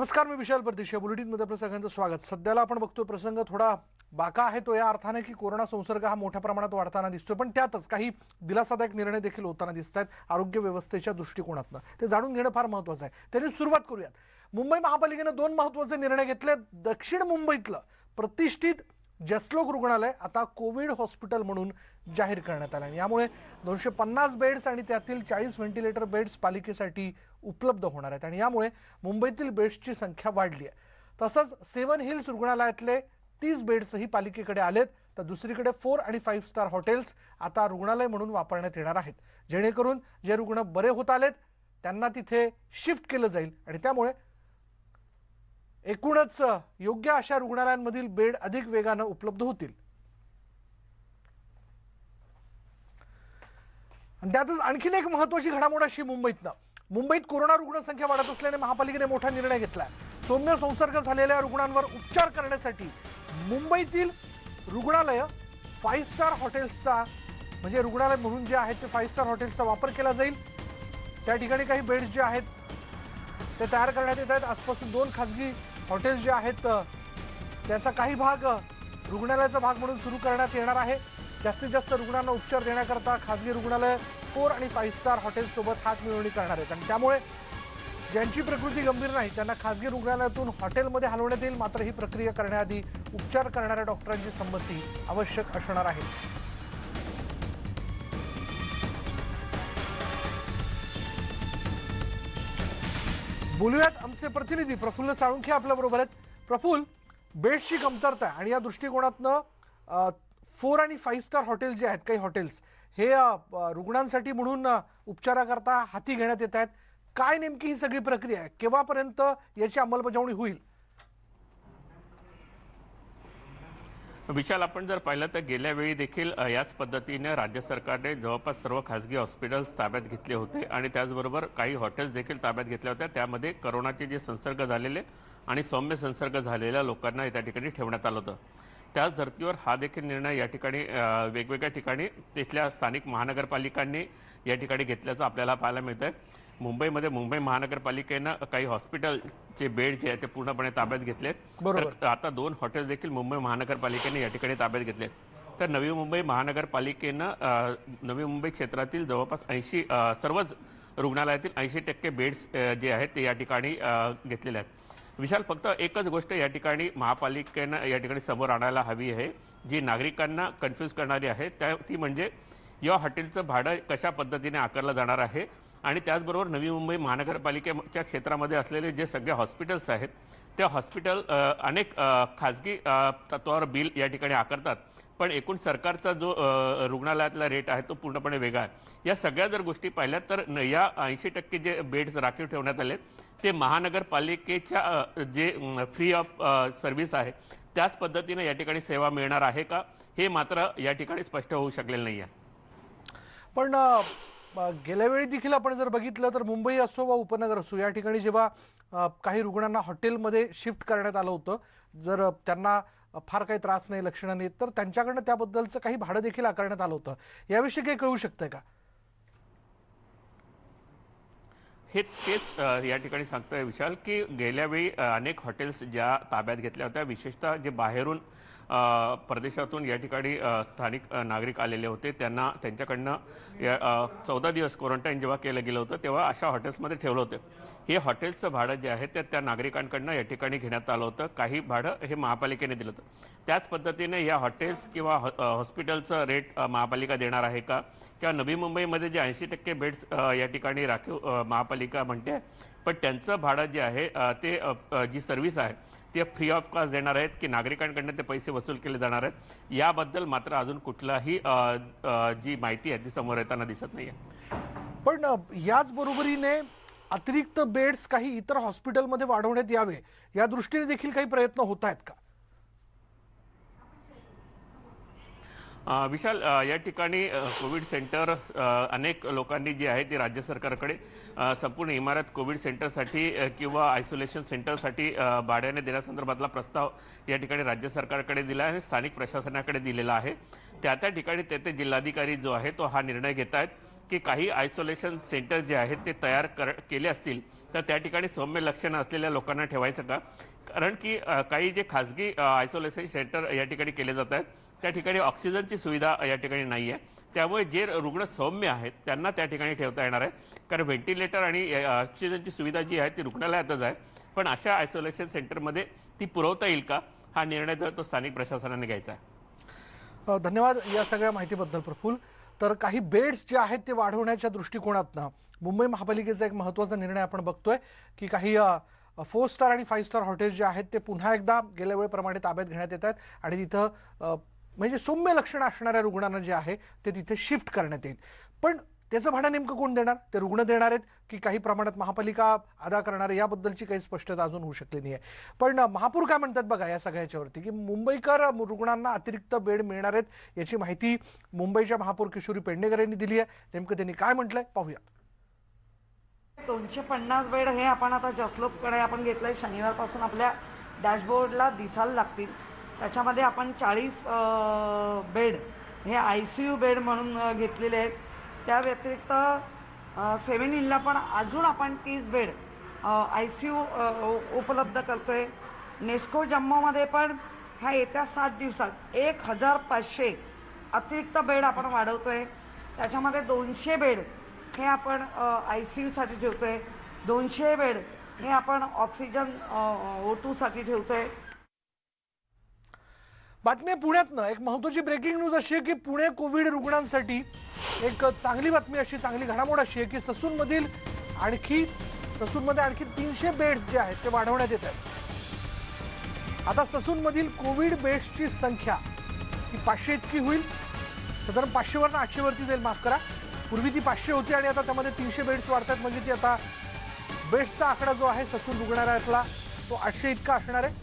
नमस्कार, मी विशाल परदेशी. बुलेटिनमध्ये आपलं सगळ्यांचं स्वागत. सध्याला आपण बघतोय प्रसंग थोडा बाका आहे तो या अर्थाने की कोरोना संसर्ग हा मोठ्या प्रमाणात वाढताना दिसतोय, पण त्यातच काही दिलासादायक निर्णय देखील होताना दिसत आहेत आरोग्य व्यवस्थेच्या दृष्टिकोनातून. ते जाणून घेणं फार महत्त्वाचं आहे. त्यांनी सुरुवात करूयात. मुंबई महापालिकेनं दोन महत्त्वाचे निर्णय घेतले. दक्षिण मुंबईतलं प्रतिष्ठित जसलोक रुग्णालय आता कोविड हॉस्पिटल म्हणून जाहीर करण्यात आलं. यामुळे 250 बेड्स आणि त्यातील 40 व्हेंटिलेटर बेड्स पालिकेसाठी उपलब्ध होणार आहेत आणि यामुळे मुंबईतील बेड्सची संख्या वाढली आहे. तसंच 7 हिल्स रुग्णालयातले 30 बेड्सही पालिकेकडे आलेत. तर दुसरीकडे 4 आणि 5 स्टार हॉटेल्स आता रुग्णालय म्हणून वापरण्यात येणार आहेत, जेणेकरून जे रुग्ण बरे होत आलेत त्यांना तिथे शिफ्ट केलं जाईल आणि त्यामुळे एकूणच योग्य अशा रुग्णालयांमधील बेड अधिक वेगाने उपलब्ध होतील. त्यातच आणखीन एक महत्त्वाची घडामोड अशी मुंबईत कोरोना रुग्णसंख्या वाढत असल्याने महापालिकेने मोठा निर्णय घेतलाय. सौम्य संसर्ग झालेल्या रुग्णांवर उपचार करण्यासाठी मुंबईतील रुग्णालय 5 स्टार हॉटेल्सचा म्हणजे रुग्णालय म्हणून जे आहेत ते 5 स्टार हॉटेल्सचा वापर केला जाईल. त्या ठिकाणी काही बेड्स जे आहेत ते तयार करण्यात येत आहेत. आजपासून 2 खासगी हॉटेल्स जे आहेत त्याचा काही भाग रुग्णालयाचा भाग म्हणून सुरू करण्यात येणार आहे. जास्तीत जास्त रुग्णांना उपचार देण्याकरता खासगी रुग्णालय 4 आणि 5 स्टार हॉटेल्ससोबत हात मिळवणी करणार आहेत आणि त्यामुळे ज्यांची प्रकृती गंभीर नाही त्यांना खासगी रुग्णालयातून हॉटेलमध्ये हलवण्यात येईल. मात्र ही प्रक्रिया करण्याआधी उपचार करणाऱ्या डॉक्टरांची संमती आवश्यक असणार आहे. बोलूयात, आमचे प्रतिनिधी प्रफुल्ल साळुंखे आपल्या बरोबर आहेत. प्रफुल्ल, बेड्सची कमतरता आहे आणि या दृष्टिकोनातनं 4 आणि 5 स्टार हॉटेल्स जे आहेत काही हॉटेल्स हे रुग्णांसाठी म्हणून उपचाराकरता हाती घेण्यात येत आहेत. काय नेमकी ही सगळी प्रक्रिया आहे, केव्हापर्यंत याची अंमलबजावणी होईल? विशाल, आपण जर पाहिलं तर गेल्या वेळी देखील याच पद्धतीने राज्य सरकारने जवळपास सर्व खासगी हॉस्पिटल्स ताब्यात घेतले होते आणि त्याचबरोबर काही हॉटेल्स देखील ताब्यात घेतल्या होत्या. त्यामध्ये कोरोनाचे जे संसर्ग झालेले आणि सौम्य संसर्ग झालेल्या लोकांना त्या ठिकाणी ठेवण्यात आलं होतं. त्याच धर्तीवर हा देखील निर्णय या ठिकाणी वेगवेगळ्या ठिकाणी तिथल्या स्थानिक महानगरपालिकांनी या ठिकाणी घेतल्याचं आपल्याला पाहायला मिळतंय. मुंबईमध्ये मुंबई महानगरपालिकेनं काही हॉस्पिटलचे बेड जे आहेत ते पूर्णपणे ताब्यात घेतले. तर आता 2 हॉटेल्स देखील मुंबई महानगरपालिकेने या ठिकाणी ताब्यात घेतले. तर नवी मुंबई महानगरपालिकेनं नवी मुंबई क्षेत्रातील जवळपास 80 सर्वच रुग्णालयातील 80% बेड्स जे आहेत ते या ठिकाणी घेतलेले आहेत. विशाल, फक्त एकच गोष्ट या ठिकाणी महापालिकेनं या ठिकाणी समोर आणायला हवी आहे, जी नागरिकांना कन्फ्यूज करणारी आहे. ती म्हणजे या हॉटेलचं भाडं कशा पद्धतीने आकारलं जाणार आहे आणि त्याचबरोबर नवी मुंबई महानगरपालिकेच्या क्षेत्रामध्ये असलेले जे सगळे हॉस्पिटल्स आहेत त्या हॉस्पिटल अनेक खाजगी तत्वावर बिल या ठिकाणी आकारतात, पण एकूण सरकारचा जो रुग्णालयातला रेट आहे तो पूर्णपणे वेगळा आहे. या सगळ्या जर गोष्टी पाहिल्यात तर या 80% जे बेड्स राखीव ठेवण्यात आले ते महानगरपालिकेच्या जे फ्री ऑफ सर्व्हिस आहे त्याच पद्धतीने या ठिकाणी सेवा मिळणार आहे का, हे मात्र या ठिकाणी स्पष्ट होऊ शकलेलं नाही आहे. पण गेल्या वेळी देखील आपण जर बघितलं तर मुंबई असो वा उपनगर असो या ठिकाणी जेव्हा काही रुग्णांना हॉटेलमध्ये शिफ्ट करण्यात आलं होतं, जर त्यांना फार काही त्रास नाही, लक्षणं नाहीत, तर त्यांच्याकडनं त्याबद्दलचं काही भाडं देखील आकारण्यात आलं होतं. याविषयी काही कळू शकतंय का? तेच या ठिकाणी सांगतोय विशाल की गेल्या वेळी अनेक हॉटेल्स ज्या ताब्यात घेतल्या होत्या, विशेषतः जे बाहेरून परदेशातून या ठिकाणी स्थानिक नागरिक आलेले होते, त्यांच्याकडनं 14 दिवस क्वारंटाईन जेव्हा केलं गेलं होतं तेव्हा अशा हॉटेल्समध्ये ठेवलं होतं. हे हॉटेल्सचं भाडं जे आहे ते त्या नागरिकांकडनं या ठिकाणी घेण्यात आलं होतं. काही भाडं हे महापालिकेने दिलं होतं. त्याच पद्धतीने या हॉटेल्स किंवा हॉस्पिटलचं रेट महापालिका देणार आहे का, किंवा नवी मुंबईमध्ये जे 80% बेड्स या ठिकाणी राखीव महापालिका म्हणते, पण त्यांचं भाडं जे आहे ते जी सर्व्हिस आहे ते फ्री ऑफ कॉस्ट देणार आहेत की नागरिकांकडनं ते पैसे वसूल केले जाणार आहेत, याबद्दल मात्र अजून कुठलाही जी माहिती आहे ती समोर येताना दिसत नाही आहे. पण याच बरोबरीने अतिरिक्त बेड्स काही इतर हॉस्पिटलमध्ये वाढवण्यात यावे या दृष्टीने देखील काही प्रयत्न होत आहेत का? विशाल, या ठिकाणी कोविड सेंटर अनेक लोकांनी जी आहे ती राज्य सरकारकडे संपूर्ण इमारत कोविड सेंटरसाठी किंवा आयसोलेशन सेंटरसाठी भाड्याने देण्यासंदर्भातला प्रस्ताव या ठिकाणी राज्य सरकारकडे दिला आहे आणि स्थानिक प्रशासनाकडे दिलेला आहे. त्या ठिकाणी ते जिल्हाधिकारी जो आहे तो हा निर्णय घेत आहेत की काही आयसोलेशन सेंटर जे आहेत ते तयार केले असतील तर त्या ठिकाणी सौम्य लक्षणं असलेल्या लोकांना ठेवायचं का? कारण की काही जे खाजगी आयसोलेशन सेंटर या ठिकाणी केले जात आहेत त्या ठिकाणी ऑक्सिजनची सुविधा या ठिकाणी नाही आहे. त्यामुळे जे रुग्ण सौम्य आहेत त्यांना त्या ठिकाणी ठेवता येणार आहे, कारण व्हेंटिलेटर आणि ऑक्सिजनची सुविधा जी आहे ती रुग्णालयातच आहे. पण अशा आयसोलेशन सेंटरमध्ये ती पुरवता येईल का, हा निर्णय जो तो स्थानिक प्रशासनाने घ्यायचा आहे. धन्यवाद या सगळ्या माहितीबद्दल प्रफुल्ल. तर काही बेड्स जे आहेत ते वाढवण्याच्या दृष्टिकोनातनं मुंबई महापालिकेचा एक महत्त्वाचा निर्णय आपण बघतोय की काही 4 स्टार आणि 5 स्टार हॉटेल्स जे आहेत ते पुन्हा एकदा गेल्या वेळेप्रमाणे ताब्यात घेण्यात येत आहेत आणि तिथं म्हणजे सौम्य लक्षणं असणाऱ्या रुग्णांना जे आहे ते तिथे शिफ्ट करण्यात येईल. पण त्याचं भाडं नेमकं कोण देणार? ते रुग्ण देणार आहेत की काही प्रमाणात महापालिका अदा करणार आहे, याबद्दलची काही स्पष्टता अजून होऊ शकली नाही आहे. पण महापौर काय म्हणतात बघा या सगळ्याच्यावरती, की मुंबईकर रुग्णांना अतिरिक्त बेड मिळणार आहेत याची माहिती मुंबईच्या महापौर किशोरी पेडणेकर यांनी दिली आहे. नेमकं त्यांनी काय म्हटलंय पाहूयात. 250 बेड हे आपण आता जसलोबकडे आपण घेतलंय. शनिवारपासून आपल्या डॅशबोर्डला दिसायला लागतील. त्याच्यामध्ये आपण 40 बेड हे ICU बेड म्हणून घेतलेले आहेत. त्या व्यतिरिक्त 7 इनला पण अजून आपण 30 बेड ICU उपलब्ध करतोय. नेस्को जम्मूमध्ये पण ह्या येत्या 7 दिवसात 1500 अतिरिक्त बेड आपण वाढवतोय. त्याच्यामध्ये 200 बेड हे आपण ICU साठी ठेवतोय. 200 बेड हे आपण ऑक्सिजन O2 साठी ठेवतोय. बातमी पुण्यातनं एक महत्त्वाची ब्रेकिंग न्यूज अशी आहे की पुणे कोविड रुग्णांसाठी एक चांगली बातमी, अशी चांगली घडामोड अशी आहे की ससूनमध्ये आणखी 300 बेड्स जे आहेत ते वाढवण्यात येत आहेत. आता ससूनमधील कोविड बेड्सची संख्या ही 500 इतकी होईल. साधारण 500 वरून 800 वरती जाईल, माफ करा. पूर्वी ती 500 होती आणि आता त्यामध्ये 300 बेड्स वाढतात, म्हणजे ती आता बेड्सचा आकडा जो आहे ससून रुग्णालयातला तो 800 इतका असणार आहे.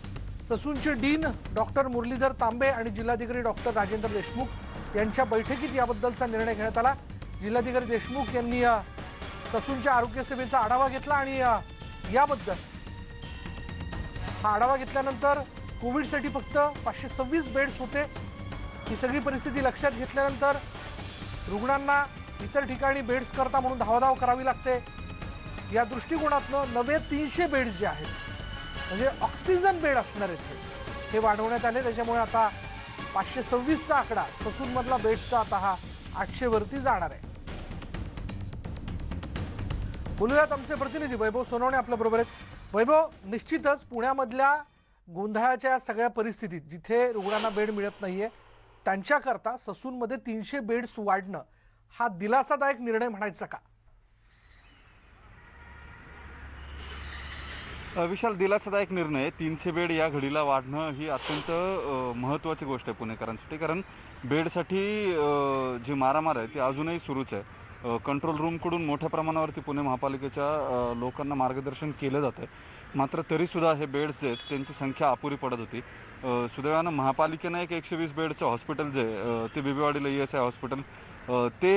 ससूनचे डीन डॉक्टर मुरलीधर तांबे आणि जिल्हाधिकारी डॉक्टर राजेंद्र देशमुख यांच्या बैठकीत याबद्दलचा निर्णय घेण्यात आला. जिल्हाधिकारी देशमुख यांनी ससूनच्या आरोग्य सेवेचा आढावा घेतला आणि याबद्दल हा आढावा घेतल्यानंतर कोविडसाठी फक्त 526 बेड्स होते. ही सगळी परिस्थिती लक्षात घेतल्यानंतर रुग्णांना इतर ठिकाणी बेड्स करता म्हणून धावाधाव करावी लागते. या दृष्टिकोनातनं नवे 300 बेड्स जे आहेत म्हणजे ऑक्सिजन बेड असणार आहेत हे वाढवण्यात आले. त्याच्यामुळे आता 526चा आकडा ससूनमधला बेड्सचा आता हा 800 वरती जाणार आहे. बोलूयात आमचे प्रतिनिधी वैभव सोनवणे आपल्या बरोबर आहेत. वैभव, निश्चितच पुण्यामधल्या गोंधळाच्या सगळ्या परिस्थितीत जिथे रुग्णांना बेड मिळत नाहीये त्यांच्याकरता ससूनमध्ये 300 बेड्स वाढणं हा दिलासादायक निर्णय म्हणायचा का? विशाल, दिलासादायक निर्णय. 300 बेड या घडीला वाढणं ही अत्यंत महत्त्वाची गोष्ट आहे पुणेकरांसाठी, कारण बेडसाठी जी मारामार आहे ती अजूनही सुरूच आहे. कंट्रोल रूमकडून मोठ्या प्रमाणावरती पुणे महापालिकेच्या लोकांना मार्गदर्शन केलं जातं, मात्र तरीसुद्धा हे बेड्स जे आहेत त्यांची संख्या अपुरी पडत होती. सुदैवानं महापालिकेनं एक 120 बेडचं हॉस्पिटल जे ते बिबीवाडीला ESI हॉस्पिटल ते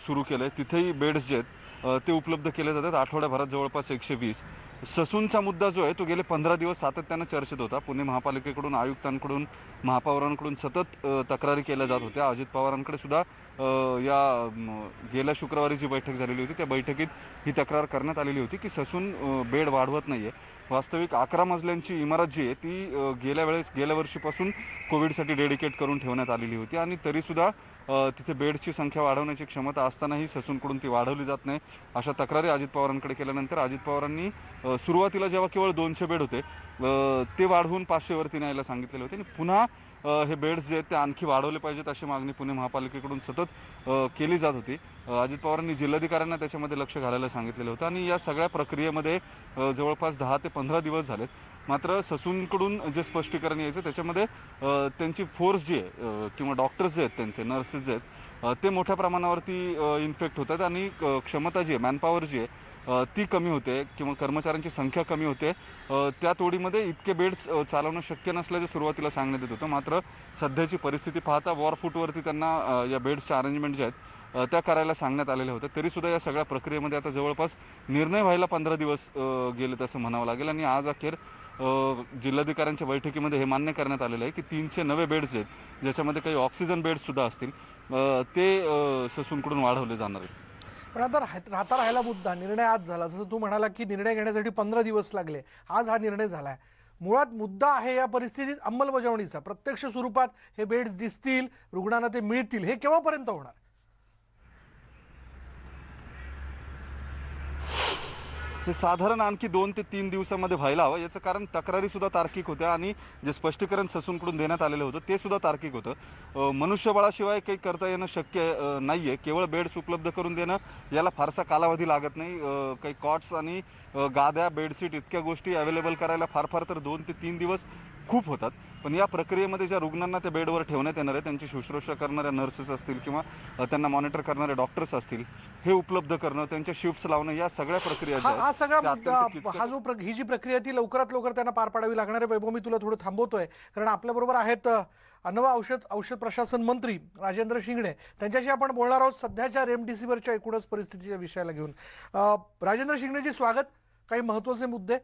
सुरू केलं आहे. तिथेही बेड्स जे आहेत ते उपलब्ध केले जातात. आठवड्याभरात जवळपास 120. ससूनचा मुद्दा जो आहे तो गेले 15 दिवस सातत्यानं चर्चेत होता. पुणे महापालिकेकडून, आयुक्तांकडून, महापौरांकडून सतत तक्रारी केल्या जात होत्या. अजित पवारांकडे सुद्धा या गेल्या शुक्रवारी जी बैठक झालेली होती त्या बैठकीत ही तक्रार करण्यात आलेली होती की ससून बेड वाढवत नाही आहे. वास्तविक 11 मजल्यांची इमारत जी आहे ती गेल्या वर्षीपासून कोविडसाठी डेडिकेट करून ठेवण्यात आलेली होती आणि तरीसुद्धा तिथे बेडची संख्या वाढवण्याची क्षमता असतानाही ससूनकडून ती वाढवली जात नाही. अशा तक्रारी अजित पवारांकडे केल्यानंतर अजित पवारांनी सुरुवातीला जेव्हा केवळ 200 बेड होते ते वाढवून 500 वरती न्यायला सांगितलेले होते आणि पुन्हा हे बेड्स जे आहेत ते आणखी वाढवले पाहिजेत अशी मागणी पुणे महापालिकेकडून सतत केली जात होती. अजित पवारांनी जिल्हाधिकाऱ्यांना त्याच्यामध्ये लक्ष घालायला सांगितलेलं होतं आणि या सगळ्या प्रक्रियेमध्ये जवळपास 10 ते 15 दिवस झालेत. मात्र ससूनकडून जे स्पष्टीकरण यायचं त्याच्यामध्ये त्यांची फोर्स जी आहे किंवा डॉक्टर्स जे आहेत, त्यांचे नर्सेस जे आहेत ते मोठ्या प्रमाणावरती इन्फेक्ट होतात आणि क्षमता जी आहे, मॅनपॉवर जी आहे ती कमी होते किंवा कर्मचाऱ्यांची संख्या कमी होते, त्या तोडीमध्ये इतके बेड्स चालवणं शक्य नसल्याचं सुरुवातीला सांगण्यात येत होतं. मात्र सध्याची परिस्थिती पाहता वॉरफूटवरती त्यांना या बेड्सच्या अरेंजमेंट जे आहेत त्या करायला सांगण्यात आलेल्या होत्या. तरीसुद्धा या सगळ्या प्रक्रियेमध्ये आता जवळपास निर्णय व्हायला 15 दिवस गेले तसं म्हणावं लागेल. आणि आज अखेर जिल्हाधिकाऱ्यांच्या बैठकीमध्ये हे मान्य करण्यात आलेलं आहे की 300 नवे बेड्स आहेत, ज्याच्यामध्ये काही ऑक्सिजन बेड्ससुद्धा असतील, ते ससूनकडून वाढवले जाणार आहेत. पण आता राहता राहिला मुद्दा, निर्णय आज झाला. जसं तू म्हणाला की निर्णय घेण्यासाठी 15 दिवस लागले, आज हा निर्णय झालाय. मुळात मुद्दा आहे या परिस्थितीत अंमलबजावणीचा. प्रत्यक्ष स्वरूपात हे बेड्स दिसतील, रुग्णांना ते मिळतील, हे केव्हापर्यंत होणार? हे साधारण आणखी 2 ते 3 दिवसामध्ये व्हायला हवं. याचं कारण तक्रारी सुद्धा तार्किक होत्या आणि जे स्पष्टीकरण ससूनकडून देण्यात आलेलं होतं ते सुद्धा तार्किक होतं. मनुष्यबळाशिवाय काही करता येणं शक्य नाही आहे. केवळ बेड्स उपलब्ध करून देणं याला फारसा कालावधी लागत नाही. काही कॉट्स आणि गाद्या, बेडशीट इतक्या गोष्टी अवेलेबल करायला फार तर 2 ते 3 दिवस खूप होतात. पण या प्रक्रियेमध्ये ज्या रुग्णांना त्या बेडवर ठेवण्यात येणार आहे, त्यांची शुश्रूषा करणाऱ्या नर्सेस असतील किंवा त्यांना मॉनिटर करणारे डॉक्टर्स असतील, हे उपलब्ध करणं, त्यांच्या शिफ्ट्स लावणं, या सगळ्या प्रक्रिया ज्या आहेत, हा सगळा त्या मुद्दा, अत्यंत किचकट हा जो ही जी प्रक्रिया ती लवकरात लवकर त्यांना पार पाडावी लागणार आहे. वैभव, मी तुला थोडं थांबवतोय कारण आपल्या बरोबर आहेत अन्न व औषध प्रशासन मंत्री राजेंद्र शिंगणे. त्यांच्याशी आपण बोलणार आहोत सध्याच्या रेमडेसिवीरच्या एकूणच परिस्थितीच्या विषयाला घेऊन. राजेंद्र शिंगणेजी, स्वागत. काही महत्त्वाचे मुद्दे,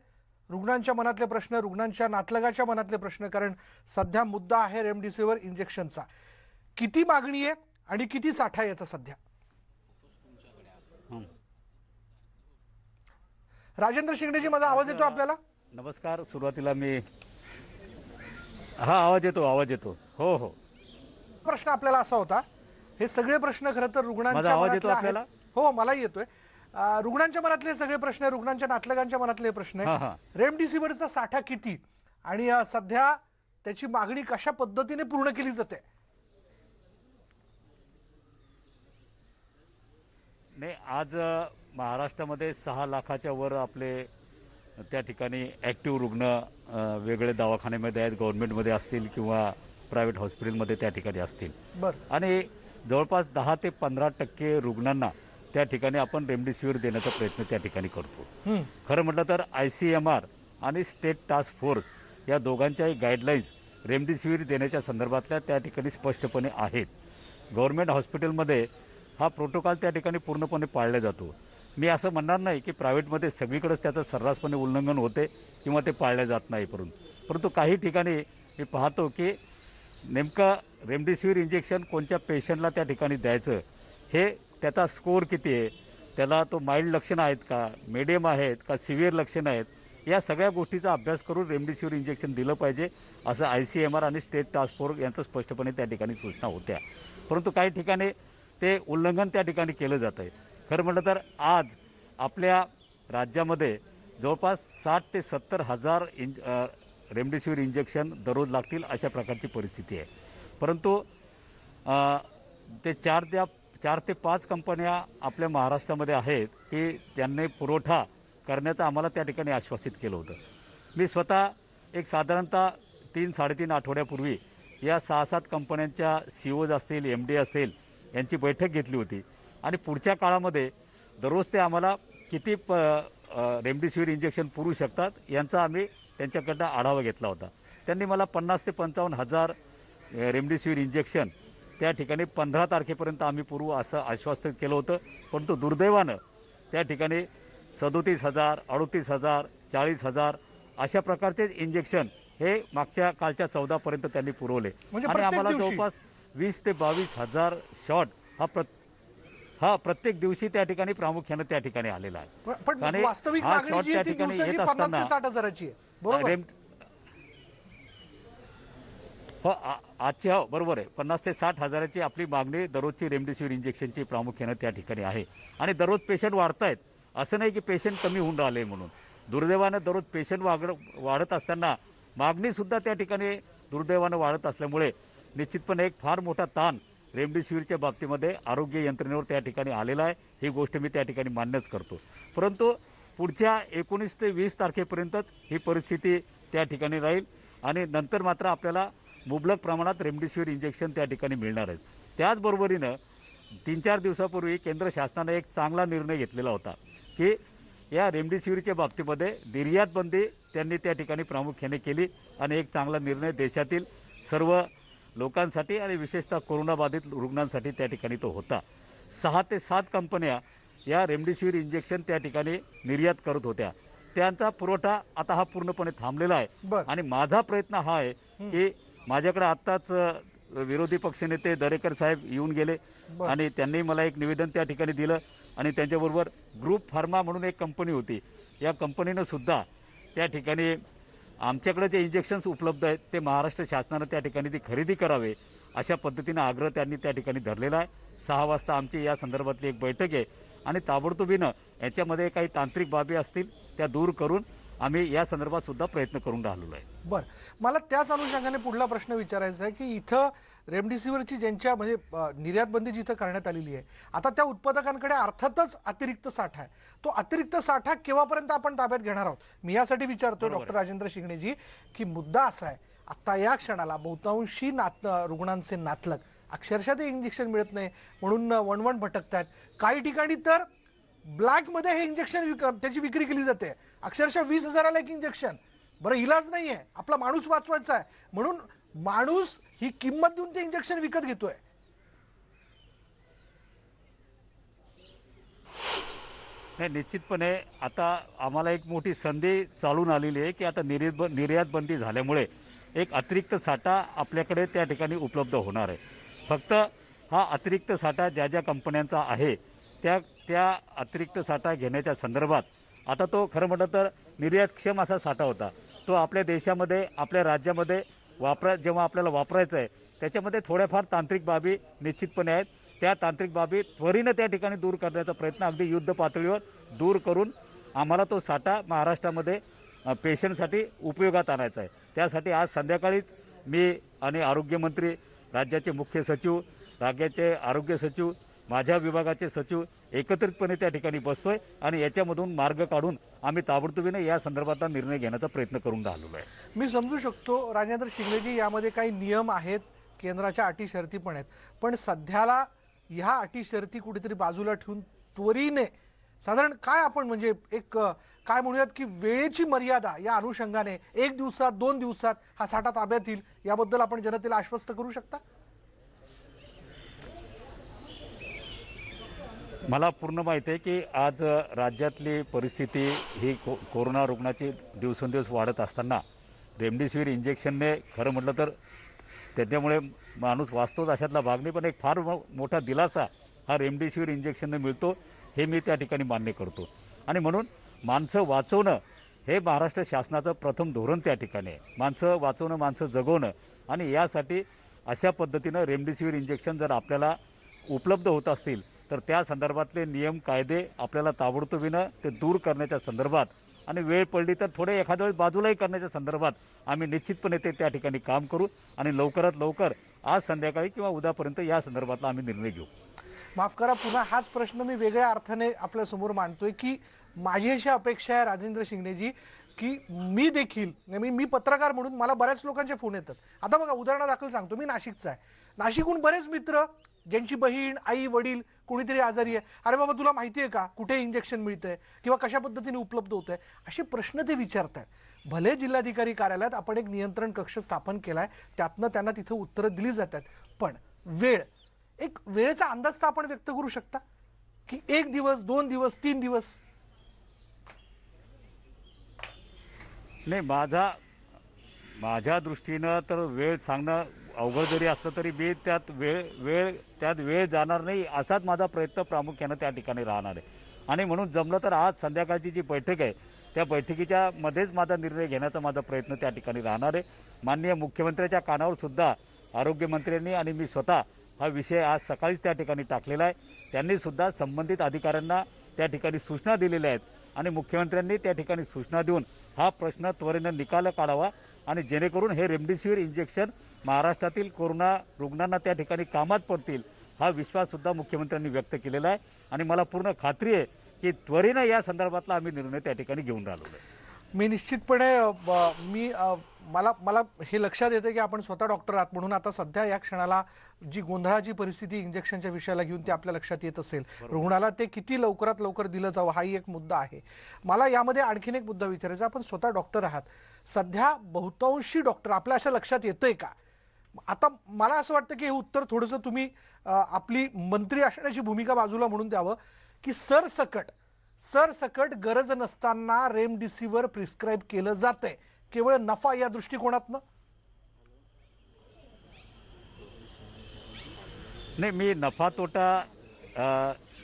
रुग्णांच्या मनातले प्रश्न, रुग्णांच्या नातलगाच्या मनातले प्रश्न, कारण सध्या मुद्दा आहे रेमडेसिवीर इंजेक्शनचा. किती मागणी आहे आणि किती साठा याचा सध्या? राजेंद्र शिंगणेजी, माझा आवाज येतो आपल्याला? नमस्कार. सुरुवातीला मी आवाज येतो. हो. प्रश्न आपल्याला असा होता, हे सगळे प्रश्न खरं तर रुग्णांच्या माझा आवाज येतो मनातले आहेत. आपल्याला? हो, मलाही येतोय. रुग्णांच्या मनातले सगळे प्रश्न, रुग्णांच्या नातलगांच्या मनातले प्रश्न हा. आहे. रेमडेसिवीरचा साठा किती आणि सध्या त्याची मागणी कशा पद्धतीने पूर्ण केली जाते? नाही, आज महाराष्ट्रामध्ये 6 लाखाच्या वर आपले त्या ठिकाणी ॲक्टिव्ह रुग्ण वेगळे दवाखान्यामध्ये आहेत, गव्हर्नमेंटमध्ये असतील किंवा प्रायव्हेट हॉस्पिटलमध्ये त्या ठिकाणी असतील. बरं. आणि जवळपास 10 ते 15% रुग्णांना त्या ठिकाणी आपण रेमडेसिवीर देण्याचा प्रयत्न त्या ठिकाणी करतो. खरं म्हटलं तर ICMR आणि स्टेट टास्क फोर्स या दोघांच्याही गाईडलाईन्स रेमडेसिवीर देण्याच्या संदर्भातल्या त्या ठिकाणी स्पष्टपणे आहेत. गव्हर्नमेंट हॉस्पिटलमध्ये हा प्रोटोकॉल त्या ठिकाणी पूर्णपणे पाळला जातो. मी असं म्हणणार नाही की प्रायव्हेटमध्ये सगळीकडेच त्याचं सर्रासपणे उल्लंघन होते किंवा ते पाळले जात नाही. परंतु काही ठिकाणी मी पाहतो की नेमकं रेमडेसिवीर इंजेक्शन कोणत्या पेशंटला त्या ठिकाणी द्यायचं, हे त्याचा स्कोअर किती आहे, त्याला तो माइल्ड लक्षणं आहेत का, मीडियम आहेत का, सिव्हिअर लक्षणं आहेत, या सगळ्या गोष्टीचा अभ्यास करून रेमडेसिवीर इंजेक्शन दिलं पाहिजे असं ICMR आणि स्टेट टास्क फोर्स यांचं स्पष्टपणे त्या ठिकाणी सूचना होत्या. परंतु काही ठिकाणी ते उल्लंघन त्या ठिकाणी केलं जातं आहे. खरं म्हटलं तर आज आपल्या राज्यामध्ये जवळपास 60 ते 70 हजार रेमडेसिवीर इंजेक्शन दररोज लागतील अशा प्रकारची परिस्थिती आहे. परंतु ते 4 ते 5 कंपन्या आपल्या महाराष्ट्रामध्ये आहेत की त्यांनी पुरवठा करण्याचं आम्हाला त्या ठिकाणी आश्वासित केलं होतं. मी स्वतः एक साधारणतः 3-3.5 आठवड्यापूर्वी या 6-7 कंपन्यांच्या CEOज असतील, MD असतील यांची बैठक घेतली होती आणि पुढच्या काळामध्ये दररोज ते आम्हाला किती रेमडेसिवीर इंजेक्शन पुरवू शकतात यांचा आम्ही त्यांच्याकडनं आढावा घेतला होता. त्यांनी मला 50 ते 55 हजार रेमडेसिवीर इंजेक्शन त्या ठिकाणी 15 तारखेपर्यंत आम्ही पुरवू असं आश्वासन केलं होतं. परंतु दुर्दैवानं त्या ठिकाणी 37,000, 38,000, 40,000 अशा प्रकारचे इंजेक्शन हे मागच्या कालच्या 14 पर्यंत त्यांनी पुरवले. म्हणजे आणि आम्हाला प्रत्येक दिवशी? जवळपास 20 ते 22,000 शॉट हा प्रत्येक दिवशी त्या ठिकाणी प्रामुख्याने त्या ठिकाणी आलेला आहे. पण आणि वास्तविक हा मागणी शॉट जी त्या आहे ती ठिकाणी दिवसाची येत 50 असताना ते 60 हजाराची आहे, बरोबर? आजची बरोबर आहे. 50 ते 60 हजाराची आपली मागणी दररोजची रेमडेसिवीर इंजेक्शनची प्रामुख्याने त्या ठिकाणी आहे. आणि दररोज पेशंट वाढत आहेत, असं नाही की पेशंट कमी होऊन राहिले म्हणून. दुर्दैवानं दररोज पेशंट वाढत असताना मागणीसुद्धा त्या ठिकाणी दुर्दैवानं वाढत असल्यामुळे निश्चितपणे एक फार मोठा ताण रेमडेसिवीरच्या बाबतीमध्ये आरोग्य यंत्रणेवर त्या ठिकाणी आलेला आहे. ही गोष्ट मी त्या ठिकाणी मान्यच करतो. परंतु पुढच्या 19 ते 20 तारखेपर्यंतच ही परिस्थिती त्या ठिकाणी राहील आणि नंतर मात्र आपल्याला मुबलक प्रमाणात रेमडेसिवीर इंजेक्शन त्या ठिकाणी मिळणार आहेत. त्याचबरोबरीनं 3-4 दिवसापूर्वी केंद्र शासनाने एक चांगला निर्णय घेतलेला होता की या रेमडेसिवीरच्या बाबतीमध्ये निर्यात बंदी त्यांनी त्या ठिकाणी प्रामुख्याने केली आणि एक चांगला निर्णय देशातील सर्व लोकांसाठी आणि विशेषतः कोरोनाबाधित रुग्णांसाठी त्या ठिकाणी तो होता. 6 ते 7 कंपन्या या रेमडेसिवीर इंजेक्शन त्या ठिकाणी निर्यात करत होत्या. त्यांचा पुरवठा आता हा पूर्णपणे थांबलेला आहे. बरं. आणि माझा प्रयत्न हा आहे की माझ्याकडे आत्ताच विरोधी पक्षनेते दरेकर साहेब येऊन गेले आणि त्यांनी मला एक निवेदन त्या ठिकाणी दिलं आणि त्यांच्याबरोबर ग्रुप फार्मा म्हणून एक कंपनी होती. या कंपनीनं सुद्धा त्या ठिकाणी आमच्याकडे जे इंजेक्शन्स उपलब्ध आहेत ते महाराष्ट्र शासनानं त्या ठिकाणी ती खरेदी करावे अशा पद्धतीनं आग्रह त्यांनी त्या ठिकाणी धरलेला आहे. 6 वाजता आमची या संदर्भातली एक बैठक आहे आणि ताबडतोबीनं याच्यामध्ये काही तांत्रिक बाबी असतील त्या दूर करून आम्ही या संदर्भात सुद्धा प्रयत्न करून राहिलो आहे. बरं, मला त्याच अनुषंगाने पुढला प्रश्न विचारायचा आहे की इथं रेमडेसिवीरची ज्यांच्या म्हणजे निर्यात बंदी जिथं करण्यात आलेली आहे, आता त्या उत्पादकांकडे अर्थातच अतिरिक्त साठा आहे. तो अतिरिक्त साठा केव्हापर्यंत आपण ताब्यात घेणार आहोत? मी यासाठी विचारतोय डॉक्टर राजेंद्र शिंगणेजी की मुद्दा असा आहे, आता या क्षणाला बहुतांशी रुग्णांचे नातलग अक्षरशः ते इंजेक्शन मिळत नाही म्हणून वणवण भटकतायत. काही ठिकाणी तर ब्लॅकमध्ये हे इंजेक्शन त्याची विक्री केली जाते, अक्षरशः 20,000ला एक इंजेक्शन. बरं, इलाज नाही आहे, आपला माणूस वाचवायचा आहे म्हणून माणूस ही किंमत देऊन ते इंजेक्शन विकत घेतोय. नाही, निश्चितपणे आता आम्हाला एक मोठी संधी चालून आलेली आहे की आता निर्यात बंदी झाल्यामुळे एक अतिरिक्त साठा आपल्याकडे त्या ठिकाणी उपलब्ध होणार आहे. फक्त हा अतिरिक्त साठा ज्या ज्या कंपन्यांचा आहे त्या अतिरिक्त साठा घेण्याच्या संदर्भात आता तो खरं म्हटलं तर निर्यातक्षम असा साठा होता. तो आपल्या देशामध्ये आपल्या राज्यामध्ये जेव्हा आपल्याला वापरायचा आहे त्याच्यामध्ये थोड्याफार तांत्रिक बाबी निश्चितपणे आहेत. त्या तांत्रिक बाबी त्वरेनं त्या ठिकाणी दूर करण्याचा प्रयत्न अगदी युद्ध पातळीवर दूर करून आम्हाला तो साठा महाराष्ट्रामध्ये पेशंटसाठी उपयोगात आणायचा आहे. त्यासाठी आज संध्याकाळीच मी आणि आरोग्यमंत्री, राज्याचे मुख्य सचिव, राज्याचे आरोग्य सचिव, माझ्या विभागाचे सचिव एकत्रितपणे त्या ठिकाणी बसतोय आणि याच्यामधून मार्ग काढून आम्ही ताबडतोबीने या संदर्भातला निर्णय घेण्याचा प्रयत्न करून राहिलो आहे. मी समजू शकतो राजेंद्र शिंगणेजी, यामध्ये काही नियम आहेत, केंद्राच्या अटी शर्ती पण आहेत, पण सध्याला ह्या अटी शर्ती कुठेतरी बाजूला ठेवून त्वरीने साधारण काय आपण म्हणजे एक काय म्हणूयात की वेळेची मर्यादा या अनुषंगाने 1 दिवसात 2 दिवसात हा साठा ताब्यात येईल याबद्दल आपण जनतेला आश्वस्त करू शकता? मला पूर्ण माहिती आहे की आज राज्यातली परिस्थिती ही कोरोना रुग्णाची दिवसेंदिवस वाढत असताना रेमडेसिवीर इंजेक्शनने खरं म्हटलं तर त्याच्यामुळे माणूस वाचतोच अशातला भाग नाही, पण एक फार मोठा दिलासा हा रेमडेसिवीर इंजेक्शनने मिळतो हे मी त्या ठिकाणी मान्य करतो. आणि म्हणून माणसं वाचवणं हे महाराष्ट्र शासनाचं प्रथम धोरण त्या ठिकाणी आहे. माणसं वाचवणं, माणसं जगवणं, आणि यासाठी अशा पद्धतीनं रेमडेसिवीर इंजेक्शन जर आपल्याला उपलब्ध होत असतील तर त्या संदर्भातले नियम कायदे आपल्याला ताबडतोबीनं ते दूर करण्याच्या संदर्भात आणि वेळ पडली तर थोडे एखाद्या वेळेस बाजूलाही करण्याच्या संदर्भात आम्ही निश्चितपणे ते त्या ठिकाणी काम करू आणि लवकरात लवकर आज संध्याकाळी किंवा उद्यापर्यंत या संदर्भातला आम्ही निर्णय घेऊ. माफ करा, पुन्हा हाच प्रश्न मी वेगळ्या अर्थाने आपल्यासमोर मांडतोय की माझी अशी अपेक्षा आहे राजेंद्र शिंगणेजी की मी पत्रकार म्हणून मला बऱ्याच लोकांचे फोन येतात. आता बघा, उदाहरणादाखल सांगतो, मी नाशिकचा आहे. नाशिकहून बरेच मित्र ज्यांची बहीण, आई, वडील कोणीतरी आजारी आहे, अरे बाबा तुला माहिती आहे का कुठे इंजेक्शन मिळतंय किंवा कशा पद्धतीने उपलब्ध होत आहे, असे प्रश्न ते विचारतात. भले जिल्हाधिकारी कार्यालयात आपण एक नियंत्रण कक्ष स्थापन केलाय, त्यातनं त्यांना तिथं उत्तरं दिली जातात, पण एक वेळेचा अंदाज तर आपण व्यक्त करू शकता की 1 दिवस, 2 दिवस, 3 दिवस? नाही, माझ्या दृष्टीनं तर वेळ सांगणं अवघड जरी असलं तरी मी त्यात वेळ जाणार नाही असाच माझा प्रयत्न प्रामुख्यानं त्या ठिकाणी राहणार आहे. आणि म्हणून जमलं तर आज संध्याकाळची जी बैठक आहे त्या बैठकीच्या मध्येच माझा निर्णय घेण्याचा माझा प्रयत्न त्या ठिकाणी राहणार आहे. माननीय मुख्यमंत्र्यांच्या कानावर सुद्धा आरोग्यमंत्र्यांनी आणि मी स्वतः हा विषय आज सकाळीच त्या ठिकाणी टाकलेला आहे. त्यांनी सुद्धा संबंधित अधिकाऱ्यांना त्या ठिकाणी सूचना दिलेल्या आहेत आणि मुख्यमंत्र्यांनी त्या ठिकाणी सूचना देऊन हा प्रश्न त्वरेनं निकाल काढावा आणि जेणेकरून हे रेमडेसिवीर इंजेक्शन महाराष्ट्रातील कोरोना रुग्णांना त्या ठिकाणी कामात पडतील हा विश्वाससुद्धा मुख्यमंत्र्यांनी व्यक्त केलेला आहे. आणि मला पूर्ण खात्री आहे की त्वरेनं या संदर्भातला आम्ही निर्णय त्या ठिकाणी घेऊन राहिलो आहे. मी निश्चितपणे मला मला हे लक्षात येतं की आपण स्वतः डॉक्टर आहात म्हणून आता सध्या या क्षणाला जी गोंधळाची परिस्थिती इंजेक्शनच्या विषयाला घेऊन ते आपल्या लक्षात येत असेल, रुग्णाला ते किती लवकरात लवकर दिलं जावं हाही एक मुद्दा आहे. मला यामध्ये आणखीन एक मुद्दा विचारायचा, आपण स्वतः डॉक्टर आहात, सध्या बहुतांशी डॉक्टर आपल्या अशा लक्षात येतंय का? आता मला असं वाटतं की हे उत्तर थोडंसं तुम्ही आपली मंत्री असण्याची भूमिका बाजूला म्हणून द्यावं की सरसकट गरज नसताना रेमडेसिवीर प्रिस्क्राईब केलं जातंय केवळ नफा या दृष्टिकोनातनं? नाही, मी नफा तोटा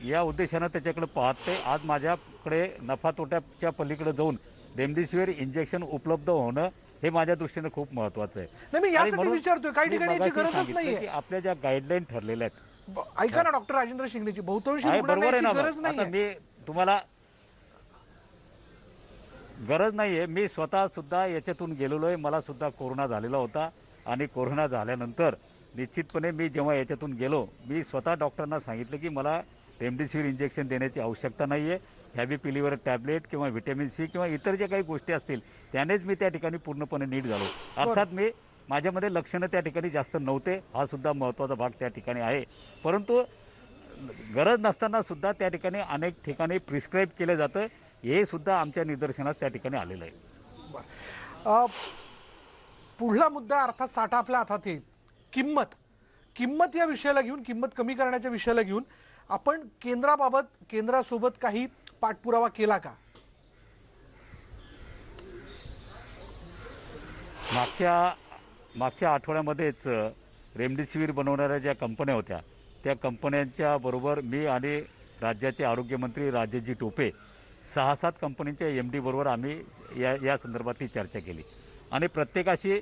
या उद्देशानं त्याच्याकडे पाहते. आज माझ्याकडे नफा तोट्याच्या पलीकडे जाऊन रेमडेसिवीर इंजेक्शन उपलब्ध होणं हे माझ्या दृष्टीने खूप महत्वाचं आहे. नाही, मी आणि यासाठी म्हणून विचारतोय, काही मी ठिकाणी याची मगाशी गरजच सांगितलं नाहीये. की आपल्या ज्या गाईडलाईन ठरलेल्या आहेत, ऐका ना डॉक्टर राजेंद्र शिंगणेची, बहुतांशी आहे रुग्णांना बरोबर आहे याची ना. गरज आता नाहीये. मी तुम्हाला गरज नाहीये, मी स्वतः सुद्धा याच्यातून गेलेलो आहे. मला सुद्धा कोरोना झालेला होता आणि कोरोना झाल्यानंतर निश्चितपणे मी जेव्हा याच्यातून गेलो, मी स्वतः डॉक्टरांना सांगितलं की मला रेमडेसिवीर इंजेक्शन देण्याची आवश्यकता नाही आहे. हॅबीपिलिव्हर टॅबलेट किंवा व्हिटॅमिन सी किंवा इतर जे काही गोष्टी असतील त्यानेच मी त्या ठिकाणी पूर्णपणे नीट झालो. अर्थात मी माझ्यामध्ये लक्षणं त्या ठिकाणी जास्त नव्हते, हा सुद्धा महत्त्वाचा भाग त्या ठिकाणी आहे. परंतु गरज नसताना सुद्धा त्या ठिकाणी अनेक ठिकाणी प्रिस्क्राईब केलं जातं, हे सुद्धा आमच्या निदर्शनास त्या ठिकाणी आलेलं आहे. पुढला मुद्दा अर्थात साठा आपल्या हातात येईल. किंमत या विषयाला घेऊन, किंमत कमी करण्याच्या विषयाला घेऊन आपण केंद्रासोबत काही पाठपुरावा केला का? मागच्या आठवड्यामध्येच रेमडेसिवीर बनवणाऱ्या ज्या कंपन्या होत्या त्या कंपन्यांच्या बरोबर मी आणि राज्याचे आरोग्यमंत्री राजेशजी टोपे 6-7 कंपन्यांच्या MD बरोबर आम्ही या संदर्भातली चर्चा केली आणि प्रत्येकाशी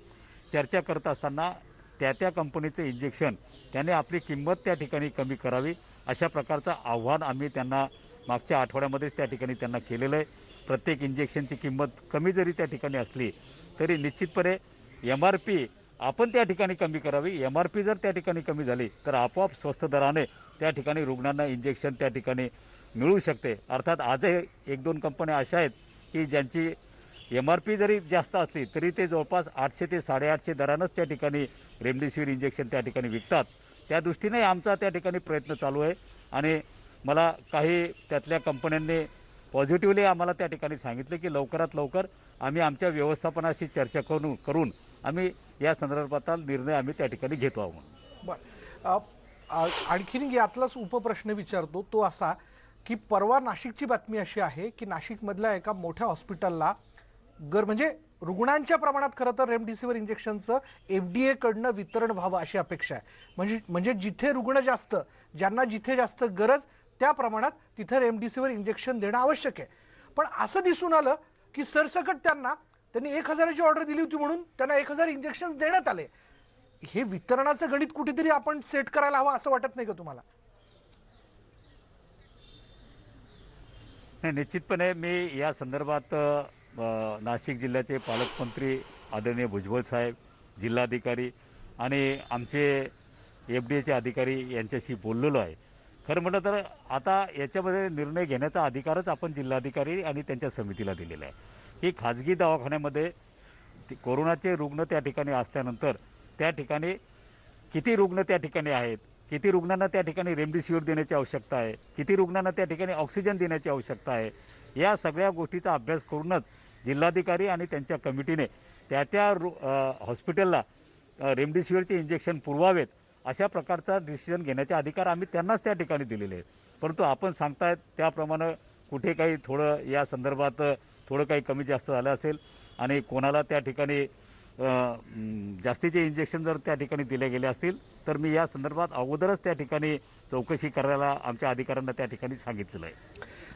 चर्चा करत असताना त्या कंपनीचं इंजेक्शन त्याने आपली किंमत त्या ठिकाणी कमी करावी अशा प्रकारचं आव्हान आम्ही त्यांना मागच्या आठवड्यामध्येच त्या ठिकाणी त्यांना केलेलं आहे. प्रत्येक इंजेक्शनची किंमत कमी जरी त्या ठिकाणी असली तरी निश्चितपणे MRP आपण त्या ठिकाणी कमी करावी. MRP जर त्या ठिकाणी कमी झाली तर आपोआप स्वस्त दराने त्या ठिकाणी रुग्णांना इंजेक्शन त्या ठिकाणी मिळू शकते. अर्थात आजही 1-2 कंपन्या अशा आहेत की ज्यांची MRP जरी जास्त असली तरी ते जवळपास 800 ते 850 दरानंच त्या ठिकाणी रेमडेसिवीर इंजेक्शन त्या ठिकाणी विकतात. त्या दृष्टीने आमचा त्या ठिकाणी प्रयत्न चालू आहे आणि मला काही त्यातल्या कंपन्यांनी पॉझिटिव्हली आम्हाला त्या ठिकाणी सांगितलं की लवकरात लवकर आम्ही आमच्या व्यवस्थापनाशी चर्चा करून आम्ही या संदर्भातला निर्णय आम्ही त्या ठिकाणी घेतो आहोत. बरं, आणखीन यातलाच उपप्रश्न विचारतो तो असा की परवा नाशिकची बातमी अशी आहे की नाशिकमधल्या एका मोठ्या हॉस्पिटलला म्हणजे रुग्णांच्या प्रमाणात खरं तर रेमडेसिवीर इंजेक्शनचं FDA कडनं वितरण व्हावं अशी अपेक्षा आहे. म्हणजे जिथे रुग्ण जास्त, ज्यांना जिथे जास्त गरज त्या प्रमाणात तिथे रेमडेसिवीर इंजेक्शन देणं आवश्यक आहे. पण असं दिसून आलं की सरसकट त्यांनी 1000ची ऑर्डर दिली होती म्हणून त्यांना 1000 इंजेक्शन देण्यात आले. हे वितरणाचं गणित कुठेतरी आपण सेट करायला हवं असं वाटत नाही का तुम्हाला? नाही, निश्चितपणे मी या संदर्भात नाशिक जिल्ह्याचे पालकमंत्री आदरणीय भुजबळ साहेब, जिल्हाधिकारी आणि आमचे FDAचे अधिकारी यांच्याशी बोललेलो आहे. खरं म्हटलं तर आता याच्यामध्ये निर्णय घेण्याचा अधिकारच आपण जिल्हाधिकारी आणि त्यांच्या समितीला दिलेला आहे. ही खाजगी दवाखान्यामध्ये कोरोनाचे रुग्ण त्या ठिकाणी असल्यानंतर त्या ठिकाणी किती रुग्ण त्या ठिकाणी आहेत, किती रुग्णांना त्या ठिकाणी रेमडेसिवीर देण्याची आवश्यकता आहे, किती रुग्णांना त्या ठिकाणी ऑक्सिजन देण्याची आवश्यकता आहे, या सगळ्या गोष्टीचा अभ्यास करूनच जिल्हाधिकारी आणि त्यांच्या कमिटीने त्या हॉस्पिटलला रेमडेसिवीरचे इंजेक्शन पुरवावेत अशा प्रकारचा डिसिजन घेण्याचे अधिकार आम्ही त्यांनाच त्या ठिकाणी दिलेले आहेत. परंतु आपण सांगतायत त्याप्रमाणे कुठे काही थोडं या संदर्भात थोडं काही कमी जास्त झालं असेल आणि कोणाला त्या ठिकाणी जास्तीचे इंजेक्शन जर त्या ठिकाणी दिले गेले असतील तर मी या संदर्भात अगोदरच त्या ठिकाणी चौकशी करायला आमच्या अधिकाऱ्यांना त्या ठिकाणी सांगितलेलं आहे.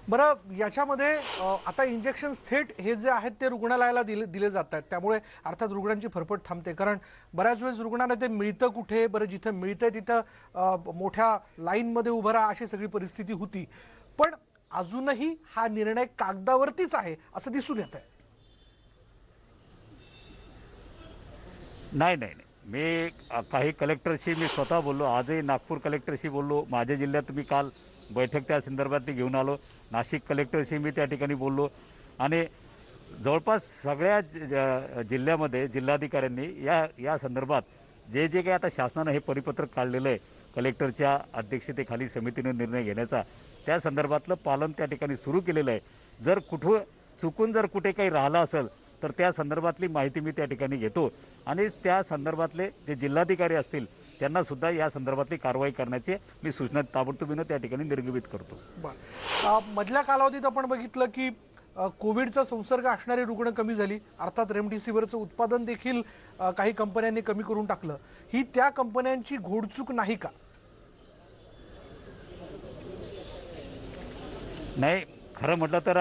बरं, याच्यामध्ये आता इंजेक्शन थेट हे जे आहेत ते रुग्णालयाला दिले जात आहेत, त्यामुळे अर्थात रुग्णांची फरफट थांबते. कारण बऱ्याच वेळेस रुग्णांना ते मिळतं कुठे, बरं जिथं मिळतंय तिथं मोठ्या लाईनमध्ये उभं राहा अशी सगळी परिस्थिती होती. पण अजूनही हा निर्णय कागदावरतीच आहे असं दिसून येत आहे. नाही, मी काही कलेक्टरशी मी स्वतः बोललो, आजही नागपूर कलेक्टरशी बोललो, माझ्या जिल्ह्यात मी काल बैठक त्या संदर्भात घेऊन आलो, नाशिक कलेक्टरशी मी त्या ठिकाणी बोललो आणि जवळपास सगळ्या जिल्ह्यामध्ये जिल्हाधिकाऱ्यांनी या संदर्भात जे काही आता शासनानं हे परिपत्रक काढलेलं आहे कलेक्टरच्या अध्यक्षतेखाली समितीनं निर्णय घेण्याचा, त्या संदर्भातलं पालन त्या ठिकाणी सुरू केलेलं आहे. जर चुकून जर कुठे काही राहिलं असेल तर त्या संदर्भातली माहिती मी त्या ठिकाणी घेतो आणि त्या संदर्भातले जे जिल्हाधिकारी असतील त्यांना सुद्धा या संदर्भातली कारवाई करण्याची मी सूचना ताबडतोबीनं त्या ठिकाणी निर्गमित करतो. बरं, मधल्या कालावधीत आपण बघितलं की कोविडचा संसर्ग असणारी रुग्ण कमी झाली, अर्थात रेमडेसिवीरचं उत्पादन देखील काही कंपन्यांनी कमी करून टाकलं. ही त्या कंपन्यांची घोडचूक नाही का? नाही, खरं म्हटलं तर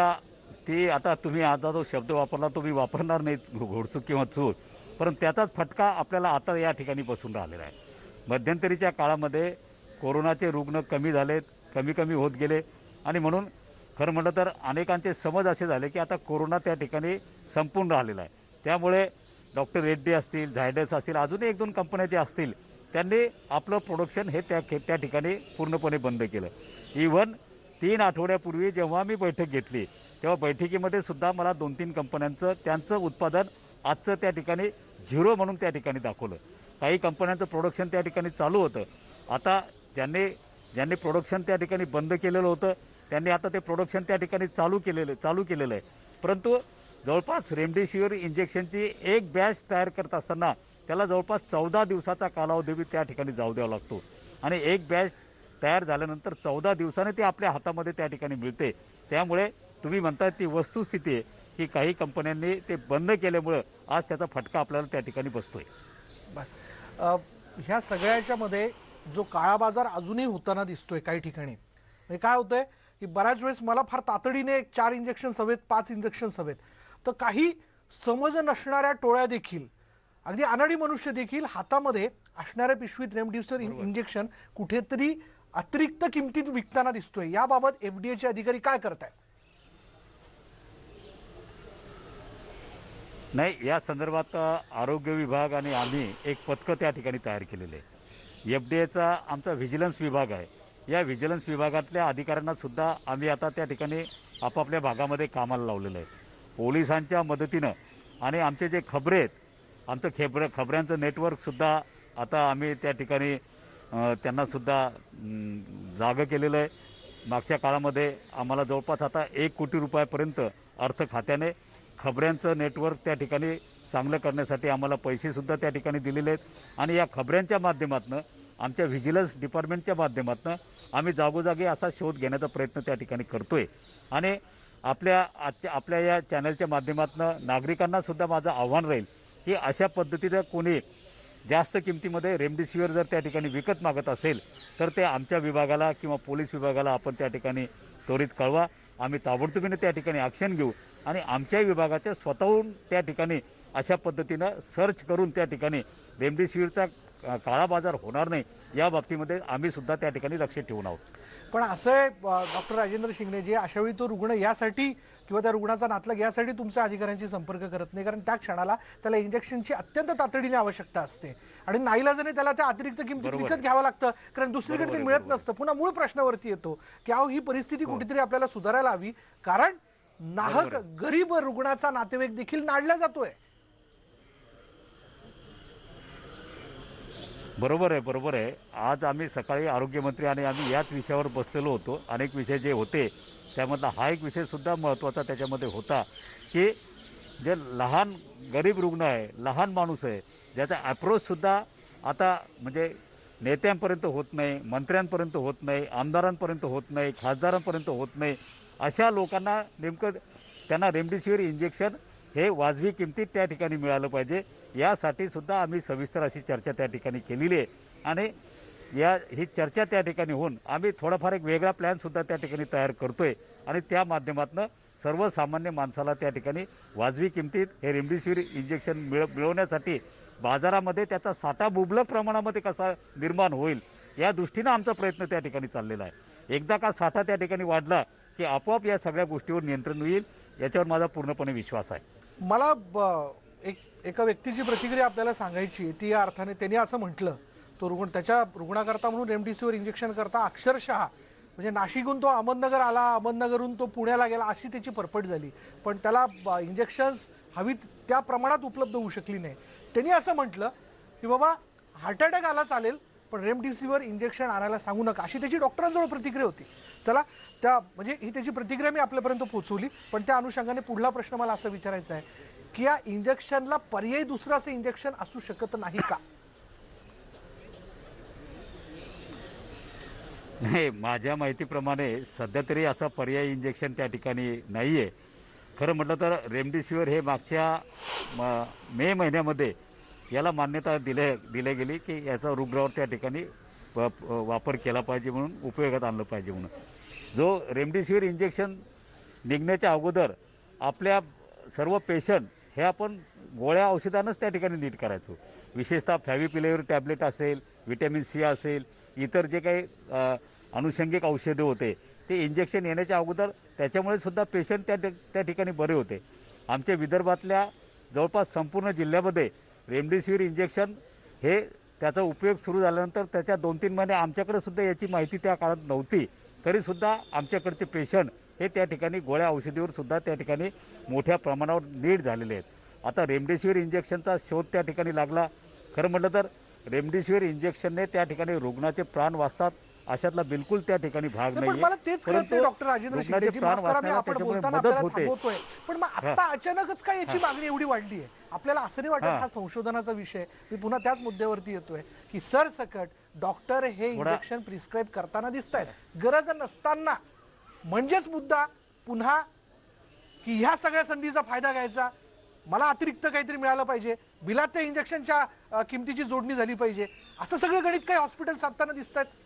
ती आता तुम्ही आता जो शब्द वापरला तो मी वापरणार नाही घोडचूक किंवा चूक, परंतु त्याचाच फटका आपल्याला आता या ठिकाणी बसून राहिलेला आहे. मध्यंतरीच्या काळामध्ये कोरोनाचे रुग्ण कमी झालेत, कमी होत गेले आणि म्हणून खरं म्हटलं तर अनेकांचे समज असे झाले की आता कोरोना त्या ठिकाणी संपून राहिलेला आहे. त्यामुळे डॉक्टर रेड्डी असतील, झायडस असतील, अजूनही 1-2 कंपन्या ज्या असतील त्यांनी आपलं प्रोडक्शन हे त्या ठिकाणी पूर्णपणे बंद केलं. इव्हन 3 आठवड्यापूर्वी जेव्हा मी बैठक घेतली तेव्हा बैठकीमध्ये सुद्धा मला 2-3 कंपन्यांचं त्यांचं उत्पादन आजचं त्या ठिकाणी 0 म्हणून त्या ठिकाणी दाखवलं. काही कंपन्यांचं प्रोडक्शन त्या ठिकाणी चालू होतं. आता ज्यांनी प्रोडक्शन त्या ठिकाणी बंद केलेलं होतं त्यांनी आता ते प्रोडक्शन त्या ठिकाणी चालू केलेलं आहे. परंतु जवळपास रेमडेसिवीर इंजेक्शनची एक बॅच तयार करत असताना त्याला जवळपास 14 दिवसाचा कालावधी त्या ठिकाणी जाऊ द्यावा लागतो आणि एक बॅच तयार झाल्यानंतर 14 दिवसाने ते आपल्या हातामध्ये त्या ठिकाणी मिळते. त्यामुळे तुम्ही म्हणताय ती वस्तुस्थिती आहे की काही कंपन्यांनी ते बंद केल्यामुळं आज त्याचा फटका आपल्याला त्या ठिकाणी बसतोय. ह्या सगळ्याच्या मध्ये जो काळा बाजार अजूनही होताना दिसतोय काही ठिकाणी. म्हणजे काय होतंय की बऱ्याच वेळेस मला फार तातडीने 4 इंजेक्शन्स हवेत, 5 इंजेक्शन्स हवेत, तर काही समज नसणाऱ्या टोळ्या देखील, अगदी अनाडी मनुष्य देखील हातामध्ये असणाऱ्या पिशवीत रेमडेसिवीर इंजेक्शन कुठेतरी अतिरिक्त किमतीत विकताना दिसतोय. याबाबत FDA अधिकारी काय करतायत? नाही, या संदर्भात आरोग्य विभाग आणि आम्ही एक पथकं त्या ठिकाणी तयार केलेले आहे. FDAचा आमचा व्हिजिलन्स विभाग आहे. या व्हिजिलन्स विभागातल्या अधिकाऱ्यांना सुद्धा आम्ही आता त्या ठिकाणी आपापल्या भागामध्ये कामाला लावलेलं आहे. पोलिसांच्या मदतीनं आणि आमचे जे खबरे आहेत, आमचं खबऱ्यांचं नेटवर्कसुद्धा आता आम्ही त्या ठिकाणी त्यांनासुद्धा जागं केलेलं आहे. मागच्या काळामध्ये आम्हाला जवळपास आता 1 कोटी रुपयापर्यंत अर्थ खात्याने खबऱ्यांचं नेटवर्क त्या ठिकाणी चांगलं करण्यासाठी आम्हाला पैसेसुद्धा त्या ठिकाणी दिलेले आहेत आणि या खबऱ्यांच्या माध्यमातून आमच्या व्हिजिलन्स डिपार्टमेंटच्या माध्यमातून आम्ही जागोजागी असा शोध घेण्याचा प्रयत्न त्या ठिकाणी करतोय. आणि आपल्या या चॅनलच्या माध्यमातून नागरिकांनासुद्धा माझं आव्हान राहील की अशा पद्धतीनं कोणी जास्त किमतीमध्ये रेमडेसिवीर जर त्या ठिकाणी विकत मागत असेल तर ते आमच्या विभागाला किंवा पोलीस विभागाला आपण त्या ठिकाणी त्वरित कळवा. आम्ही ताबडतोबीने त्या ठिकाणी ॲक्शन घेऊ आणि आमच्या विभागाच्या स्वतःहून त्या ठिकाणी अशा पद्धतीनं सर्च करून त्या ठिकाणी रेमडेसिवीरचा काळा बाजार होणार नाही या बाबतीमध्ये आम्ही सुद्धा त्या ठिकाणी लक्ष ठेवून आहोत. पण असं आहे डॉक्टर राजेंद्र शिंगणे जे अशावेळी तो रुग्ण यासाठी किंवा त्या रुग्णाचा नातलग यासाठी तुमच्या अधिकाऱ्यांशी संपर्क करत नाही, कारण त्या क्षणाला त्याला इंजेक्शनची अत्यंत तातडीने आवश्यकता असते आणि नाईलाजाने त्याला त्या अतिरिक्त किमतीत विकत घ्यावं लागतं, कारण दुसरीकडे ते मिळत नसतं. पुन्हा मूळ प्रश्नावरती येतो की अहो ही परिस्थिती कुठेतरी आपल्याला सुधारायला हवी, कारण नाहक गरीब रुग्णाचा नातेवाईक देखील नाडला जातोय. बरोबर आहे. आज आम्ही सकाळी आरोग्यमंत्री आणि आम्ही याच विषयावर बसलेलो होतो. अनेक विषय जे होते त्यामधला हा एक विषयसुद्धा महत्त्वाचा त्याच्यामध्ये होता की जे लहान गरीब रुग्ण आहे, लहान माणूस आहे, ज्याचा अप्रोचसुद्धा आता म्हणजे नेत्यांपर्यंत होत नाही, मंत्र्यांपर्यंत होत नाही, आमदारांपर्यंत होत नाही, खासदारांपर्यंत होत नाही, अशा लोकांना नेमकं त्यांना रेमडेसिवीर इंजेक्शन हे वाजवी किमतीत त्या ठिकाणी मिळालं पाहिजे. यासाठी सुद्धा आम्ही सविस्तर अशी चर्चा त्या ठिकाणी केलेली आहे आणि ही चर्चा त्या ठिकाणी होऊन आम्ही थोडाफार एक वेगळा प्लॅनसुद्धा त्या ठिकाणी तयार करतोय आणि त्या माध्यमातून सर्वसामान्य माणसाला त्या ठिकाणी वाजवी किमतीत हे रेमडेसिवीर इंजेक्शन मिळवण्यासाठी बाजारामध्ये त्याचा साठा मुबलक प्रमाणामध्ये कसा निर्माण होईल या दृष्टीनं आमचा प्रयत्न त्या ठिकाणी चाललेला आहे. एकदा का साठा त्या ठिकाणी वाढला की आपोआप या सगळ्या गोष्टीवर नियंत्रण होईल, याच्यावर माझा पूर्णपणे विश्वास आहे. मला एका व्यक्तीची प्रतिक्रिया आपल्याला सांगायची, ती या अर्थाने त्यांनी असं म्हटलं, तो रुग्ण त्याच्या रुग्णाकरता म्हणून रेमडेसिवीर इंजेक्शन करता अक्षरशः म्हणजे नाशिकहून तो अहमदनगर आला, अहमदनगरहून तो पुण्याला गेला, अशी त्याची परपट झाली. पण त्याला इंजेक्शन्स हवीत त्या प्रमाणात उपलब्ध होऊ शकली नाही. त्यांनी असं म्हटलं की बाबा हार्ट अटॅक आला चालेल, पण रेमडेसिवीर इंजेक्शन आणायला सांगू नका, अशी त्याची डॉक्टरांजवळ प्रतिक्रिया होती. चला, त्या म्हणजे ही त्याची प्रतिक्रिया मी आपल्यापर्यंत पोहोचवली. पण त्या अनुषंगाने पुढला प्रश्न मला असं विचारायचा आहे की या इंजेक्शनला पर्यायी दुसरं असं इंजेक्शन असू शकत नाही का? नाही, माझ्या माहितीप्रमाणे सध्या तरी असा पर्यायी इंजेक्शन त्या ठिकाणी नाही आहे. खरं म्हटलं तर रेमडेसिवीर हे मागच्या मे महिन्यामध्ये याला मान्यता दिल्या गेली की याचा रुग्णावर त्या ठिकाणी वापर केला पाहिजे, म्हणून उपयोगात आणलं पाहिजे म्हणून. जो रेमडेसिवीर इंजेक्शन निघण्याच्या अगोदर आपल्या सर्व पेशंट हे आपण गोळ्या औषधानंच त्या ठिकाणी नीट करायचो. विशेषतः फॅव्हिपिलेव्हिर टॅबलेट असेल, व्हिटॅमिन सी असेल, इतर जे काही अनुषंगिक औषधे होते ते इंजेक्शन येण्याच्या अगोदर त्याच्यामुळे सुद्धा पेशंट त्या ठिकाणी बरे होते. आमच्या विदर्भातल्या जवळपास संपूर्ण जिल्ह्यामध्ये रेमडेसिवीर इंजेक्शन हे त्याचा उपयोग सुरू झाल्यानंतर त्याच्या 2-3 महिने आमच्याकडे सुद्धा याची माहिती त्या काळात नव्हती, तरीसुद्धा आमच्याकडचे पेशंट हे त्या ठिकाणी गोळ्या औषधीवर सुद्धा त्या ठिकाणी मोठ्या प्रमाणावर नीट झालेले आहेत. आता रेमडेसिवीर इंजेक्शनचा शोध त्या ठिकाणी लागला. खरं म्हटलं तर रेमडेसिवीर इंजेक्शनने त्या ठिकाणी रुग्णाचे प्राण वाचतात अशातला बिलकुल त्या ठिकाणी भाग पण नाही. मला तेच कळत नाही डॉक्टर राजेंद्र शिंदेजी, माफ करा मी आपण बोलताना मदत आपल्याला होते. थांबवतोय, पण मग आता अचानकच काय याची मागणी एवढी वाढली आहे? आपल्याला असं नाही वाटत हा संशोधनाचा विषय? मी पुन्हा त्याच मुद्द्यावरती येतोय की सरसकट डॉक्टर हे इंजेक्शन प्रिस्क्राईब करताना दिसत आहेत, गरज नसताना. म्हणजेच मुद्दा पुन्हा की ह्या सगळ्या संधीचा फायदा घ्यायचा, मला अतिरिक्त काहीतरी मिळालं पाहिजे, बिलात त्या इंजेक्शनच्या किमतीची जोडणी झाली पाहिजे, असं सगळं गणित काही हॉस्पिटल साधताना दिसत आहेत.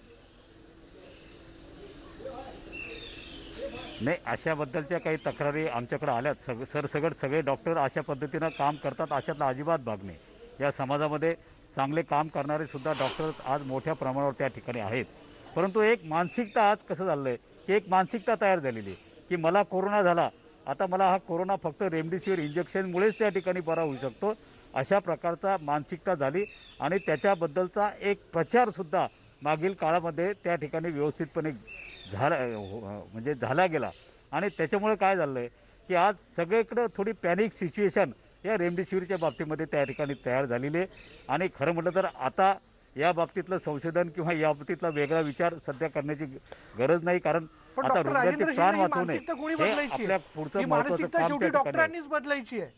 नाही, अशाबद्दलच्या काही तक्रारी आमच्याकडे आल्यात. सरसगट सगळे डॉक्टर अशा पद्धतीनं काम करतात अशातला अजिबात भाग नाही. या समाजामध्ये चांगले काम करणारे सुद्धा डॉक्टर आज मोठ्या प्रमाणावर त्या ठिकाणी आहेत. परंतु एक मानसिकता आज कसं झालं आहे की एक मानसिकता तयार झालेली आहे की मला कोरोना झाला, आता मला हा कोरोना फक्त रेमडेसिवीर इंजेक्शनमुळेच त्या ठिकाणी बरा होऊ शकतो, अशा प्रकारचा मानसिकता झाली. आणि त्याच्याबद्दलचा एक प्रचारसुद्धा मागील काळामध्ये त्या ठिकाणी व्यवस्थितपणे झाला गेला. आणि त्याच्यामुळे काय झालं आहे की आज सगळीकडं थोडी पॅनिक सिच्युएशन या रेमडेसिवीरच्या बाबतीमध्ये त्या ठिकाणी तयार झालेली आहे. आणि खरं म्हटलं तर आता या बाबतीतलं संशोधन किंवा या बाबतीतला वेगळा विचार सध्या करण्याची गरज नाही, कारण आता रुग्णाचे प्राण वाचवणे हे आपल्या पुढचं महत्त्वाचं काम त्या ठिकाणी डॉक्टरांनीच बदलायची आहे.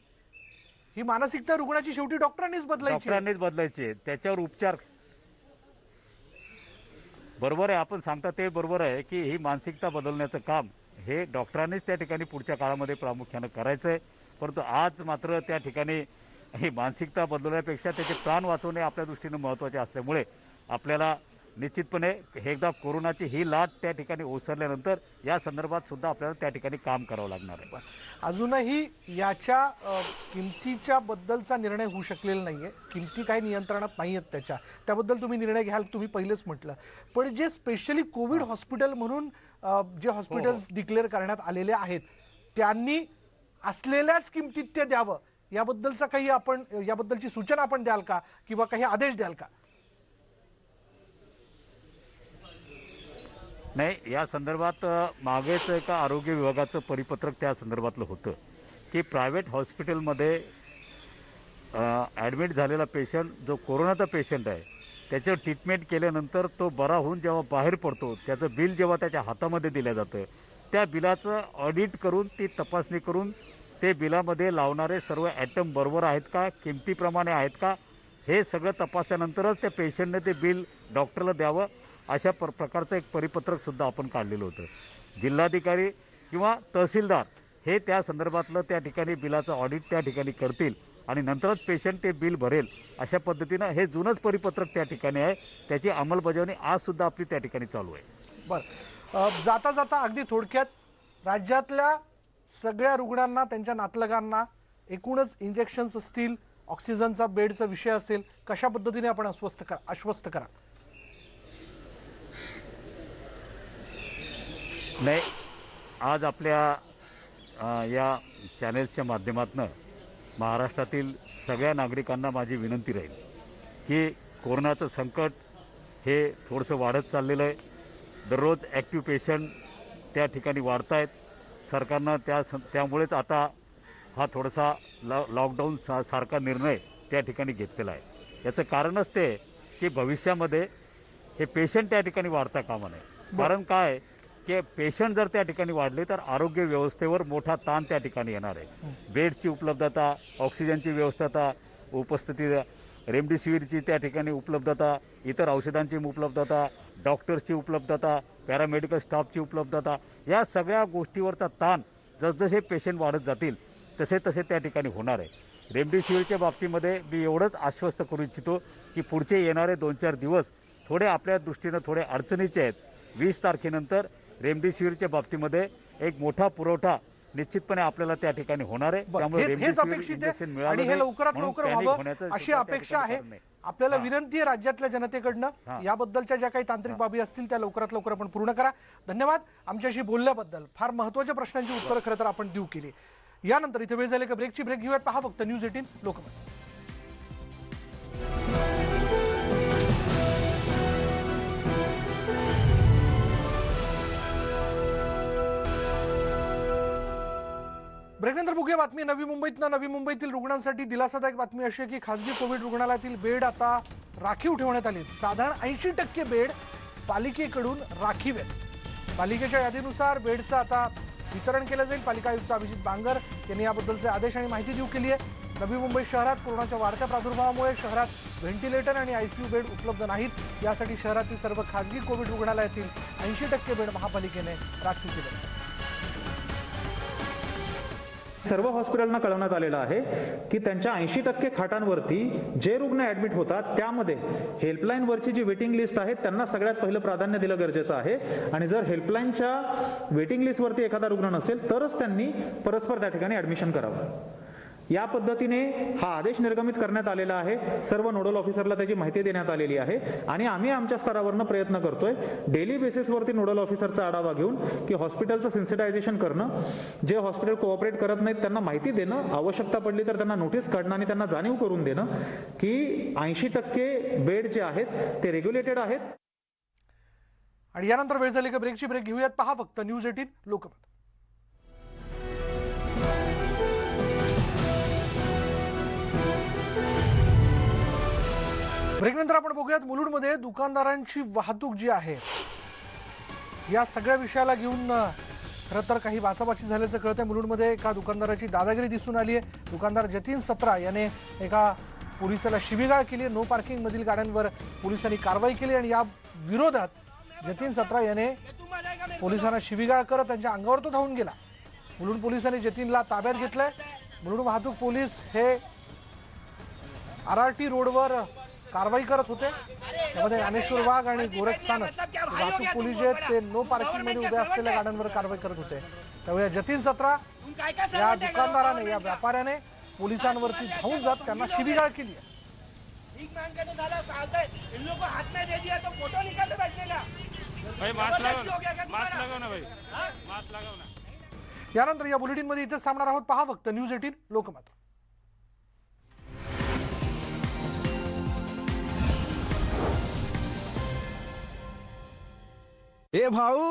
ही मानसिकता रुग्णाची शेवटी डॉक्टरांनीच बदलायची आहे. त्याच्यावर उपचार बरोबर आहे, आपण सांगता ते बरोबर आहे की ही मानसिकता बदलण्याचं काम हे डॉक्टरांनीच त्या ठिकाणी पुढच्या काळामध्ये प्रामुख्यानं करायचं आहे. परंतु आज मात्र त्या ठिकाणी ही मानसिकता बदलण्यापेक्षा त्याचे प्राण वाचवणे आपल्या दृष्टीनं महत्त्वाचे असल्यामुळे आपल्याला निश्चितपणे एकदा कोरोनाची ही लाट त्या ठिकाणी ओसरल्यानंतर या संदर्भात सुद्धा आपल्याला त्या ठिकाणी काम करावं लागणार आहे. अजूनही याच्या किमतीच्या बद्दलचा निर्णय होऊ शकलेला नाहीये. किमती काही नियंत्रणात नाही आहेत त्याबद्दल तुम्ही निर्णय घ्याल, तुम्ही पहिलेच म्हटलं. पण जे स्पेशली कोविड हॉस्पिटल म्हणून जे हॉस्पिटल्स डिक्लेअर करण्यात आलेले आहेत त्यांनी असलेल्याच किमतीत ते द्यावं, याबद्दलचा काही आपण याबद्दलची सूचना आपण द्याल का किंवा काही आदेश द्याल का? नाही, या संदर्भात मागेच एका आरोग्य विभागाचं परिपत्रक त्या संदर्भातलं होतं की प्रायव्हेट हॉस्पिटलमध्ये ॲडमिट झालेला पेशंट जो कोरोनाचा पेशंट आहे त्याच्यावर ट्रीटमेंट केल्यानंतर तो बरा होऊन जेव्हा बाहेर पडतो त्याचं बिल जेव्हा त्याच्या हातामध्ये दिलं जातं, त्या बिलाचं ऑडिट करून ती तपासणी करून ते बिलामध्ये लावणारे सर्व ॲटम बरोबर आहेत का, किमतीप्रमाणे आहेत का, हे सगळं तपासल्यानंतरच त्या पेशंटने ते बिल डॉक्टरला द्यावं, अशा प्रकारचं एक परिपत्रकसुद्धा आपण काढलेलं होतं. जिल्हाधिकारी किंवा तहसीलदार हे त्या संदर्भातलं त्या ठिकाणी बिलाचं ऑडिट त्या ठिकाणी करतील आणि नंतरच पेशंट ते बिल भरेल, अशा पद्धतीनं हे जुनंच परिपत्रक त्या ठिकाणी आहे. त्याची अंमलबजावणी आजसुद्धा आपली त्या ठिकाणी चालू आहे. बरं, जाता जाता अगदी थोडक्यात राज्यातल्या सगळ्या रुग्णांना, त्यांच्या नातलगांना एकूणच इंजेक्शन्स असतील, ऑक्सिजनचा बेडचा विषय असेल, कशा पद्धतीने आपण आश्वस्त करा? नाही, आज आपल्या या चॅनेल्सच्या माध्यमातून महाराष्ट्रातील सगळ्या नागरिकांना माझी विनंती राहील की कोरोनाचं संकट हे थोडंसं वाढत चाललेलं आहे. दररोज ॲक्टिव्ह पेशंट त्या ठिकाणी वाढत आहेत. सरकारनं त्यामुळेच आता हा थोडासा लॉकडाऊन सारखा निर्णय त्या ठिकाणी घेतलेला आहे. याचं कारणच ते की भविष्यामध्ये हे पेशंट त्या ठिकाणी वाढता कामा नये. कारण काय की पेशंट जर त्या ठिकाणी वाढले तर आरोग्य व्यवस्थेवर मोठा ताण त्या ठिकाणी येणार आहे. बेडची उपलब्धता, ऑक्सिजनची व्यवस्था, उपस्थिती, रेमडेसिवीरची त्या ठिकाणी उपलब्धता, इतर औषधांची उपलब्धता, डॉक्टर्सची उपलब्धता, पॅरामेडिकल स्टाफची उपलब्धता, या सगळ्या गोष्टीवरचा ताण जसजसे पेशंट वाढत जातील तसे तसे त्या ठिकाणी होणार आहे. रेमडेसिवीरच्या बाबतीमध्ये मी एवढंच आश्वस्त करू इच्छितो की पुढचे येणारे 2-4 दिवस थोडे आपल्या दृष्टीनं थोडे अडचणीचे आहेत. 20 तारखेनंतर रेमडेसिवीरच्या बाबतीमध्ये एक मोठा पुरवठा निश्चितपणे आपल्याला त्या ठिकाणी होणार आहे. त्यामुळे हेच रेमडेसिवीर अपेक्षित इंजेक्शन आहे मिळालं आणि हे नाही लवकरात म्हणून लवकर पॅनिक व्हावं होण्याचं अशी सुद्धा त्या अपेक्षा ठिकाणी आहे. कारण नाही. आपल्याला विनंती आहे राज्यातल्या जनतेकडनं याबद्दलच्या ज्या काही तांत्रिक बाबी असतील त्या लवकरात लवकर आपण पूर्ण करा. धन्यवाद आमच्याशी बोलल्याबद्दल. फार महत्त्वाच्या प्रश्नांची उत्तरं खरं तर आपण देऊ केली. यानंतर इथे वेळ झाली का ब्रेक घेऊयात. पहा फक्त न्यूज 18 लोकमत. ब्रेकनंतर बघूया बातमी नवी मुंबईतनं. नवी मुंबईतील रुग्णांसाठी दिलासादायक बातमी अशी आहे की खासगी कोविड रुग्णालयातील बेड आता राखीव ठेवण्यात आली. साधारण 80% बेड पालिकेकडून राखीव आहेत. पालिकेच्या यादीनुसार बेडचं आता वितरण केलं जाईल. पालिका आयुक्त अभिजित बांगर यांनी याबद्दलचे आदेश आणि माहिती देऊ केली आहे. नवी मुंबई शहरात कोरोनाच्या वाढत्या प्रादुर्भावामुळे शहरात व्हेंटिलेटर आणि आयसीयू बेड उपलब्ध नाहीत. यासाठी शहरातील सर्व खासगी कोविड रुग्णालयातील 80% बेड महापालिकेने राखीव केले आहेत. सर्व हॉस्पिटलना कळवण्यात आलेलं आहे की त्यांच्या 80% खाटांवरती जे रुग्ण ॲडमिट होतात त्यामध्ये हेल्पलाईनवरची जी वेटिंग लिस्ट आहे त्यांना सगळ्यात पहिलं प्राधान्य दिलं गरजेचं आहे. आणि जर हेल्पलाईनच्या वेटिंग लिस्टवरती एखादा रुग्ण नसेल तरच त्यांनी परस्पर त्या ठिकाणी ॲडमिशन करावं. या पद्धतीने हा आदेश निर्गमित करण्यात आलेला आहे. सर्व नोडल ऑफिसरला त्याची माहिती देण्यात आलेली आहे आणि आम्ही आमच्या स्तरावरनं प्रयत्न करतोय डेली बेसिसवरती नोडल ऑफिसरचा आढावा घेऊन की हॉस्पिटलचं सेन्सिटायझेशन करणं, जे हॉस्पिटल कोऑपरेट करत नाहीत त्यांना माहिती देणं, आवश्यकता पडली तर त्यांना नोटीस काढणं आणि त्यांना जाणीव करून देणं की 80% बेड जे आहेत ते रेग्युलेटेड आहेत. आणि यानंतर वेळ झाली का ब्रेक घेऊयात. पहा फक्त न्यूज 18 लोकमत. ब्रेकनंतर आपण बघूयात मुलुंडमध्ये दुकानदारांची वाहतूक जी आहे या सगळ्या विषयाला घेऊन खरं तर काही बाचाबाची झाल्याचं कळतंय. मुलुंडमध्ये एका दुकानदाराची दादागिरी दिसून आली आहे. दुकानदार जतीन सत्रा याने एका पोलिसाला शिवीगाळ केली. नो पार्किंग मधील गाड्यांवर पोलिसांनी कारवाई केली आणि या विरोधात जतीन सत्रा याने पोलिसांना शिवीगाळ करत त्यांच्या अंगावर तो धावून गेला. मुलुंड पोलिसांनी जतीनला ताब्यात घेतलंय. मुलुंड वाहतूक पोलीस हे RRT रोडवर कारवाई करत होते. त्यामध्ये ज्ञानेश्वर वाघ आणि गोरख सानप वाहतूक पोलीस जे आहेत ते नो पार्किंग मध्ये उभ्या असलेल्या गाड्यांवर कारवाई करत होते. त्यावेळी जतीन सत्रा या दुकानदाराने, या व्यापाऱ्याने पोलिसांवरती धावून जात त्यांना शिवीगाळ केली. यानंतर या बुलेटिनमध्ये इथेच थांबणार आहोत. पहा फक्त न्यूज 18 लोकमत. ए भाऊ